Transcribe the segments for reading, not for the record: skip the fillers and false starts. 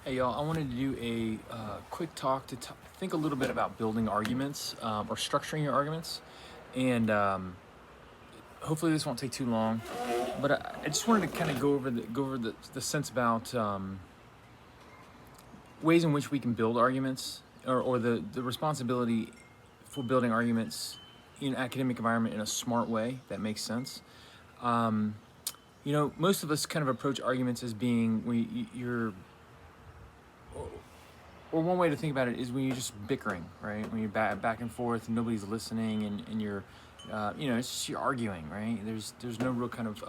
Hey y'all, I wanted to do a quick talk to think a little bit about building arguments or structuring your arguments, and hopefully this won't take too long. But I just wanted to kind of go over the sense about ways in which we can build arguments, or the responsibility for building arguments in an academic environment in a smart way that makes sense. Most of us kind of approach arguments as being you're or one way to think about it is when you're just bickering, right? When you're back and forth and nobody's listening, and you're, it's just you're arguing, right? There's no real kind of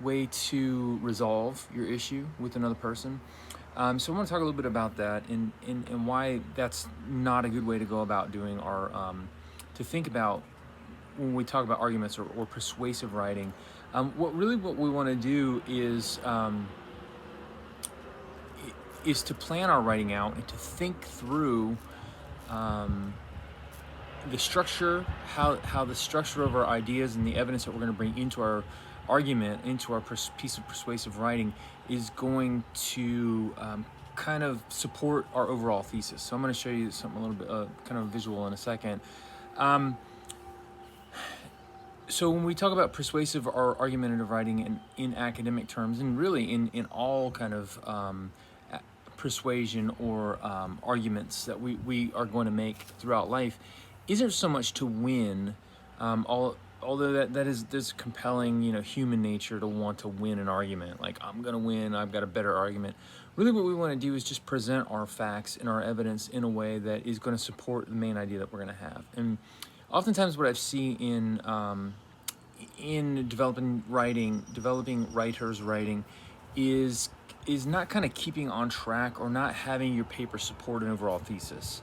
way to resolve your issue with another person. So I want to talk a little bit about that and why that's not a good way to go about doing our to think about when we talk about arguments or persuasive writing. What we want to do is to plan our writing out and to think through the structure, how the structure of our ideas and the evidence that we're going to bring into our argument, into our piece of persuasive writing, is going to kind of support our overall thesis. So I'm going to show you something a little bit kind of visual in a second. So when we talk about persuasive or argumentative writing in academic terms, and really in all kind of persuasion or arguments that we are going to make throughout life, isn't so much to win, although there's compelling human nature to want to win an argument, like I'm gonna win, I've got a better argument. Really what we want to do is just present our facts and our evidence in a way that is going to support the main idea that we're going to have. And oftentimes what I've seen in developing writers writing is not kind of keeping on track or not having your paper support an overall thesis.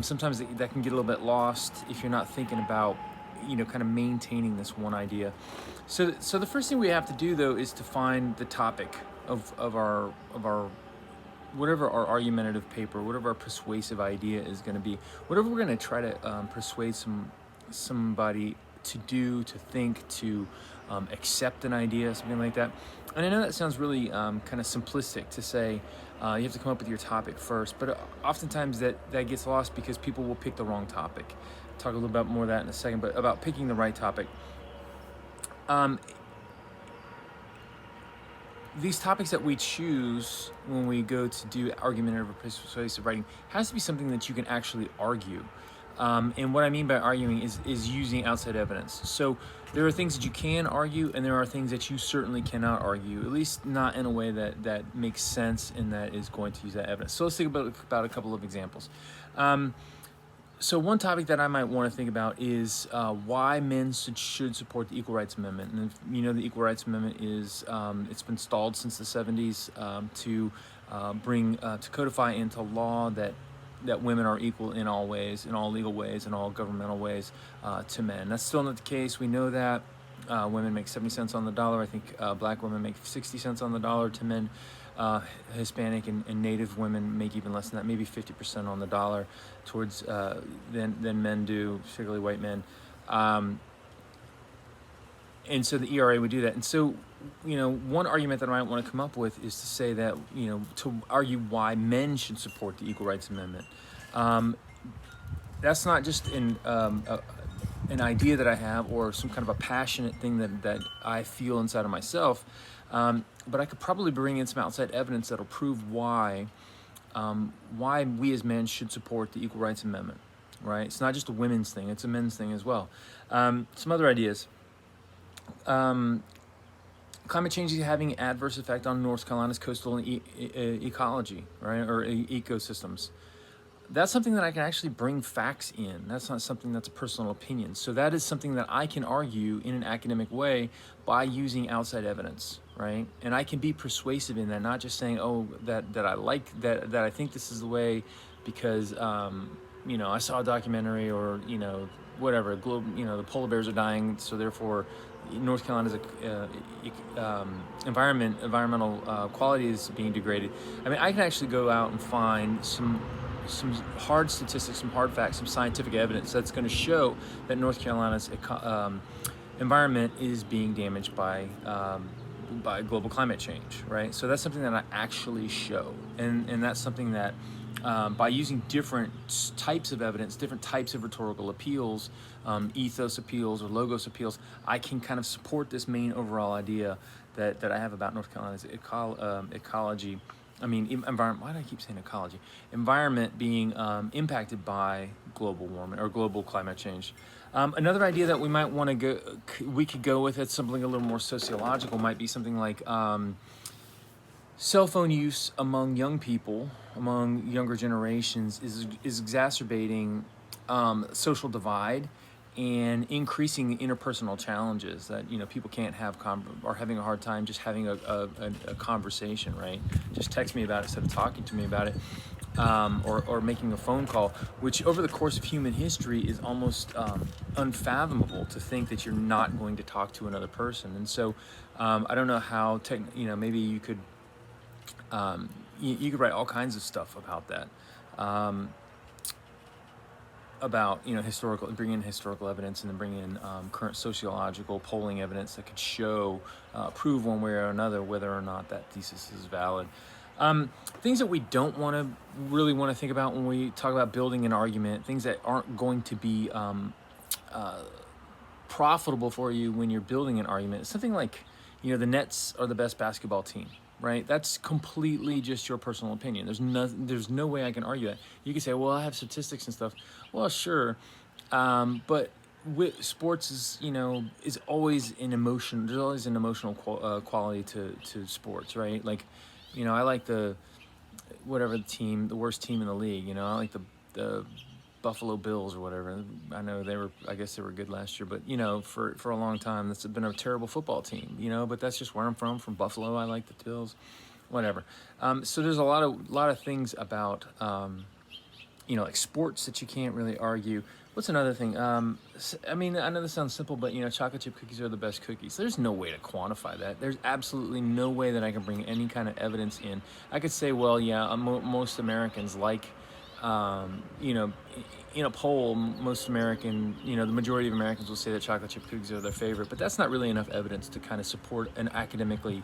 Sometimes that can get a little bit lost if you're not thinking about kind of maintaining this one idea. So the first thing we have to do, though, is to find the topic of our whatever our argumentative paper, whatever our persuasive idea is going to be, whatever we're going to try to persuade somebody to do, to think, to accept an idea, something like that. And I know that sounds really kind of simplistic to say you have to come up with your topic first, but oftentimes that gets lost because people will pick the wrong topic. I'll talk a little bit more of that in a second, but about picking the right topic. These topics that we choose when we go to do argumentative or persuasive writing has to be something that you can actually argue. And what I mean by arguing is using outside evidence. So there are things that you can argue, and there are things that you certainly cannot argue, at least not in a way that makes sense and that is going to use that evidence. So let's think about a couple of examples. So one topic that I might want to think about is why men should support the Equal Rights Amendment. And the Equal Rights Amendment is it's been stalled since the 70s to codify into law that women are equal in all ways, in all legal ways, in all governmental ways to men. That's still not the case. We know that women make 70 cents on the dollar. I think black women make 60 cents on the dollar to men. Hispanic and Native women make even less than that, maybe 50% on the dollar towards than men do, particularly white men. And so the ERA would do that. And so, one argument that I might want to come up with is to say that, to argue why men should support the Equal Rights Amendment. That's not just an idea that I have or some kind of a passionate thing that I feel inside of myself. But I could probably bring in some outside evidence that'll prove why we as men should support the Equal Rights Amendment, right? It's not just a women's thing, it's a men's thing as well. Some other ideas. Climate change is having an adverse effect on North Carolina's coastal ecology, right, or ecosystems. That's something that I can actually bring facts in. That's not something that's a personal opinion. So that is something that I can argue in an academic way by using outside evidence, right? And I can be persuasive in that, not just saying, that I like that I think this is the way because I saw a documentary or whatever. The polar bears are dying, so therefore North Carolina's environmental quality is being degraded. I mean, I can actually go out and find some hard statistics, some hard facts, some scientific evidence that's going to show that North Carolina's environment is being damaged by by global climate change, right? So that's something that I actually show, and that's something that by using different types of evidence, different types of rhetorical appeals, ethos appeals or logos appeals, I can kind of support this main overall idea that I have about North Carolina's ecology. I mean, environment. Why do I keep saying ecology? Environment being impacted by global warming or global climate change. Another idea that we might want to we could go with, it's something a little more sociological, might be something like cell phone use among young people, among younger generations, is exacerbating social divide and increasing interpersonal challenges that people can't have are having a hard time just having a conversation, right? Just text me about it instead of talking to me about it, or making a phone call, which over the course of human history is almost unfathomable to think that you're not going to talk to another person. And so I don't know how maybe you could you could write all kinds of stuff about that, about historical, bring in historical evidence, and then bring in current sociological polling evidence that could show, prove one way or another whether or not that thesis is valid. Things that we don't really want to think about when we talk about building an argument, things that aren't going to be profitable for you when you're building an argument. Something like, the Nets are the best basketball team, right? That's completely just your personal opinion. There's no way I can argue that. You can say, well, I have statistics and stuff. Well, sure, but sports is always an emotion. There's always an emotional quality to sports, right? Like, I like the worst team in the league. I like the Buffalo Bills or whatever. I guess they were good last year, but for a long time, this has been a terrible football team, but that's just where I'm from Buffalo. I like the Bills, whatever. So there's a lot of things about, like sports that you can't really argue. What's another thing? I mean, I know this sounds simple, but chocolate chip cookies are the best cookies. There's no way to quantify that. There's absolutely no way that I can bring any kind of evidence in. I could say, well, yeah, most Americans like, in a poll, the majority of Americans will say that chocolate chip cookies are their favorite, but that's not really enough evidence to kind of support an academically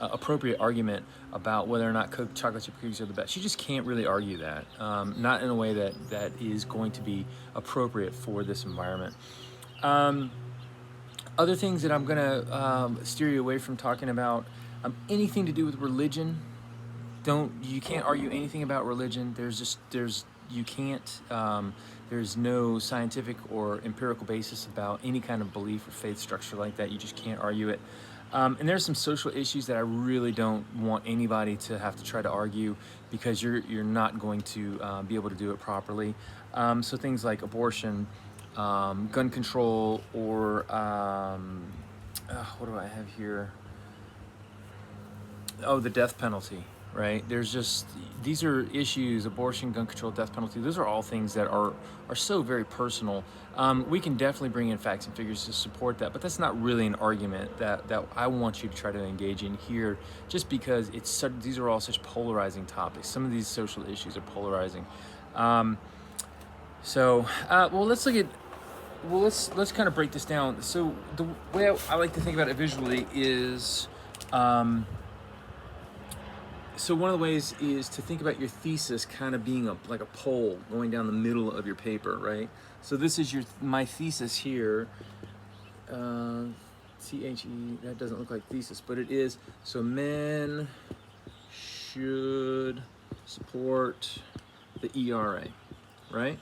appropriate argument about whether or not chocolate chip cookies are the best. You just can't really argue that, not in a way that is going to be appropriate for this environment. Other things that I'm gonna steer you away from talking about, anything to do with religion. You can't argue anything about religion. You can't, there's no scientific or empirical basis about any kind of belief or faith structure like that. You just can't argue it. And there's some social issues that I really don't want anybody to have to try to argue, because you're not going to be able to do it properly. So things like abortion, gun control, or what do I have here? Oh, the death penalty. Right? These are issues: abortion, gun control, death penalty. Those are all things that are so very personal. We can definitely bring in facts and figures to support that, but that's not really an argument that I want you to try to engage in here, just because these are all such polarizing topics. Some of these social issues are polarizing. Let's look at. Well, let's kind of break this down. So the way I like to think about it visually is. So one of the ways is to think about your thesis kind of being like a pole going down the middle of your paper, right? So this is my thesis here. THE, that doesn't look like thesis, but it is. So men should support the ERA, right?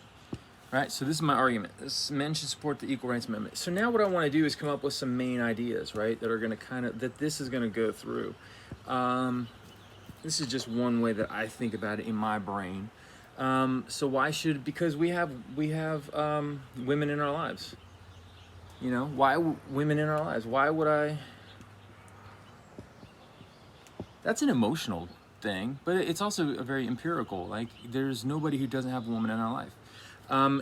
Right, so this is my argument. Men should support the Equal Rights Amendment. So now what I want to do is come up with some main ideas, right, that are going to this is going to go through. This is just one way that I think about it in my brain. Because we have women in our lives. Why women in our lives? Why would I? That's an emotional thing, but it's also a very empirical. Like, there's nobody who doesn't have a woman in our life.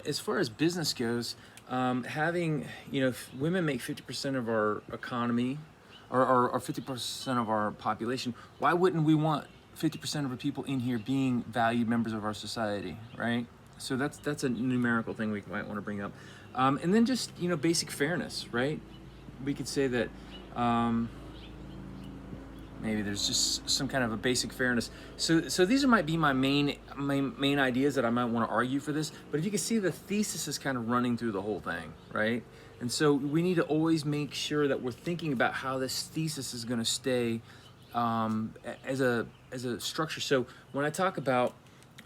As far as business goes, having, if women make 50% of our economy, or 50% of our population, why wouldn't we want 50% of the people in here being valued members of our society, right? So that's a numerical thing we might want to bring up. And then just, basic fairness, right? We could say that Maybe there's just some kind of a basic fairness. So these might be my main ideas that I might want to argue for this. But if you can see, the thesis is kind of running through the whole thing, right? And so we need to always make sure that we're thinking about how this thesis is going to stay as a structure. So when I talk about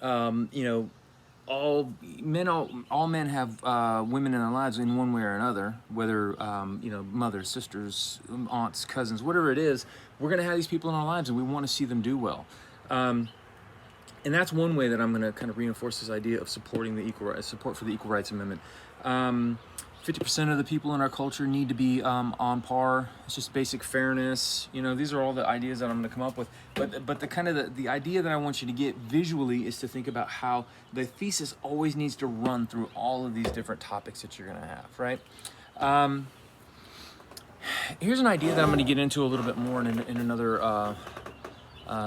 all men have women in their lives in one way or another, whether mothers, sisters, aunts, cousins, whatever it is, we're going to have these people in our lives and we want to see them do well. And that's one way that I'm going to kind of reinforce this idea of supporting the support for the Equal Rights Amendment. 50% of the people in our culture need to be on par. It's just basic fairness. These are all the ideas that I'm going to come up with. But the kind of the idea that I want you to get visually is to think about how the thesis always needs to run through all of these different topics that you're going to have, right? Here's an idea that I'm going to get into a little bit more in another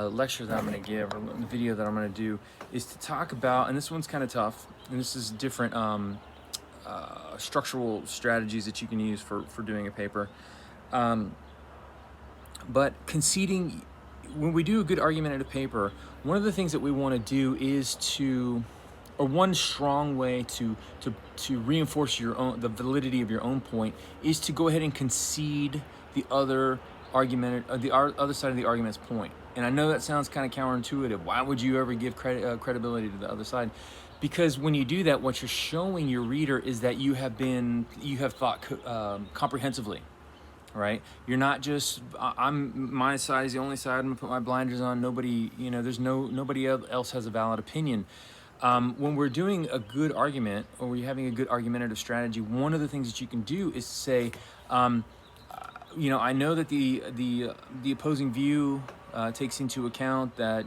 lecture that I'm going to give, or video that I'm going to do, is to talk about, and this one's kind of tough, and this is different structural strategies that you can use for doing a paper. But conceding, when we do a good argumentative paper, one of the things that we want to do is or one strong way to reinforce the validity of your own point is to go ahead and concede the other other side of the argument's point. And I know that sounds kind of counterintuitive. Why would you ever give credibility to the other side? Because when you do that, what you're showing your reader is that you have thought comprehensively, right? You're not just, my side is the only side, I'm gonna put my blinders on, nobody else has a valid opinion. When we're doing a good argument, or we're having a good argumentative strategy, one of the things that you can do is say, I know that the opposing view takes into account that,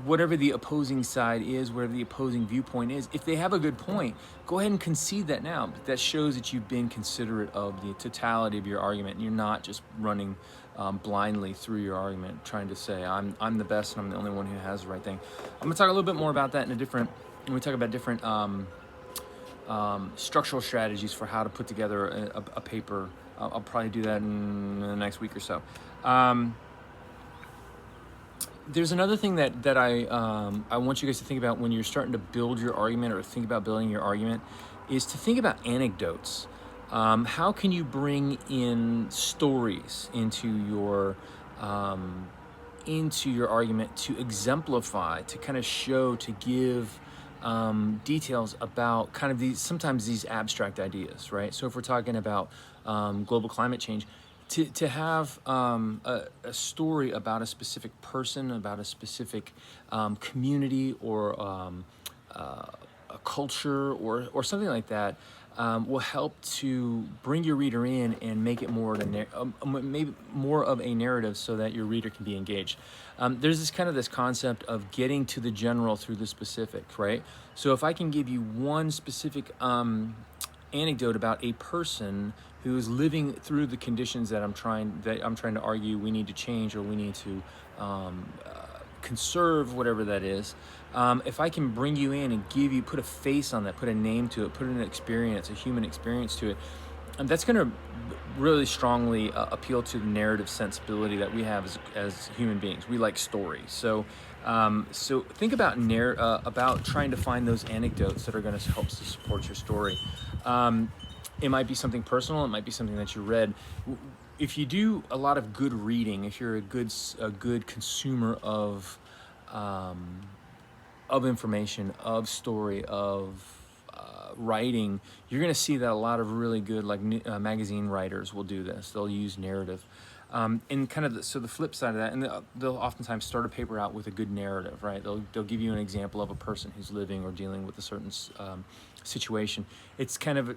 whatever the opposing side is, whatever the opposing viewpoint is, if they have a good point, go ahead and concede that now. But that shows that you've been considerate of the totality of your argument, and you're not just running blindly through your argument, trying to say, I'm the best and I'm the only one who has the right thing. I'm going to talk a little bit more about that when we talk about different structural strategies for how to put together a paper. I'll probably do that in the next week or so. There's another thing that I want you guys to think about when you're starting to build your argument, or think about building your argument, is to think about anecdotes. How can you bring in stories into your argument to exemplify, to kind of show, to give details about kind of sometimes these abstract ideas, right? So if we're talking about global climate change, to have a story about a specific person, about a specific community, or a culture, or something like that, will help to bring your reader in and make it maybe more of a narrative, so that your reader can be engaged. There's this concept of getting to the general through the specific, right? So if I can give you one specific anecdote about a person who is living through the conditions that I'm trying to argue we need to change, or we need to conserve, whatever that is. If I can bring you in and put a face on that, put a name to it, put an experience, a human experience to it, and that's going to really strongly appeal to the narrative sensibility that we have as human beings. We like stories. So think about trying to find those anecdotes that are going to help to support your story. It might be something personal. It might be something that you read. If you do a lot of good reading, if you're a good consumer of information, of story, of writing, you're going to see that a lot of really good magazine writers will do this. They'll use narrative. And kind of the flip side of that, and they'll oftentimes start a paper out with a good narrative, right? They'll give you an example of a person who's living or dealing with a certain situation. It's kind of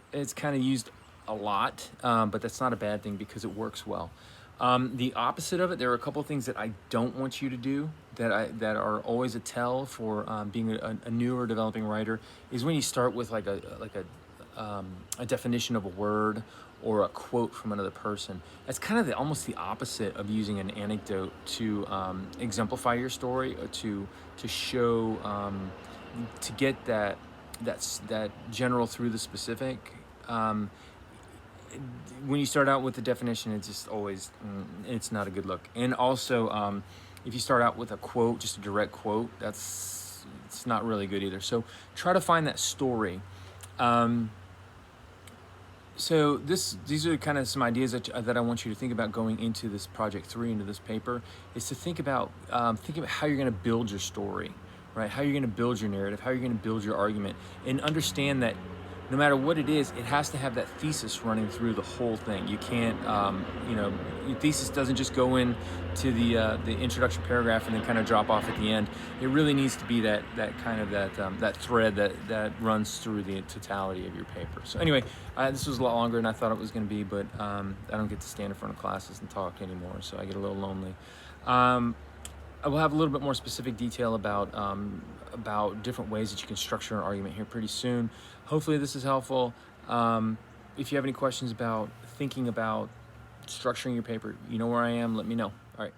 used a lot, but that's not a bad thing because it works well. The opposite of it, there are a couple of things that I don't want you to do that are always a tell for being a new or developing writer, is when you start with a definition of a word or a quote from another person. That's kind of almost the opposite of using an anecdote to exemplify your story, or to show, to get that general through the specific. when you start out with the definition, it's just always, it's not a good look. And also, if you start out with a quote, just a direct quote, it's not really good either. So try to find that story. So these are kind of some ideas that I want you to think about going into this project 3, into this paper, is to think about how you're going to build your story, right? How you're going to build your narrative, how you're going to build your argument, and understand that no matter what it is, it has to have that thesis running through the whole thing. You can't, your thesis doesn't just go in to the introduction paragraph and then kind of drop off at the end. It really needs to be that thread that runs through the totality of your paper. So anyway, this was a lot longer than I thought it was going to be, but I don't get to stand in front of classes and talk anymore, so I get a little lonely. I will have a little bit more specific detail about different ways that you can structure an argument here pretty soon. Hopefully this is helpful. If you have any questions about thinking about structuring your paper, you know where I am, let me know. All right.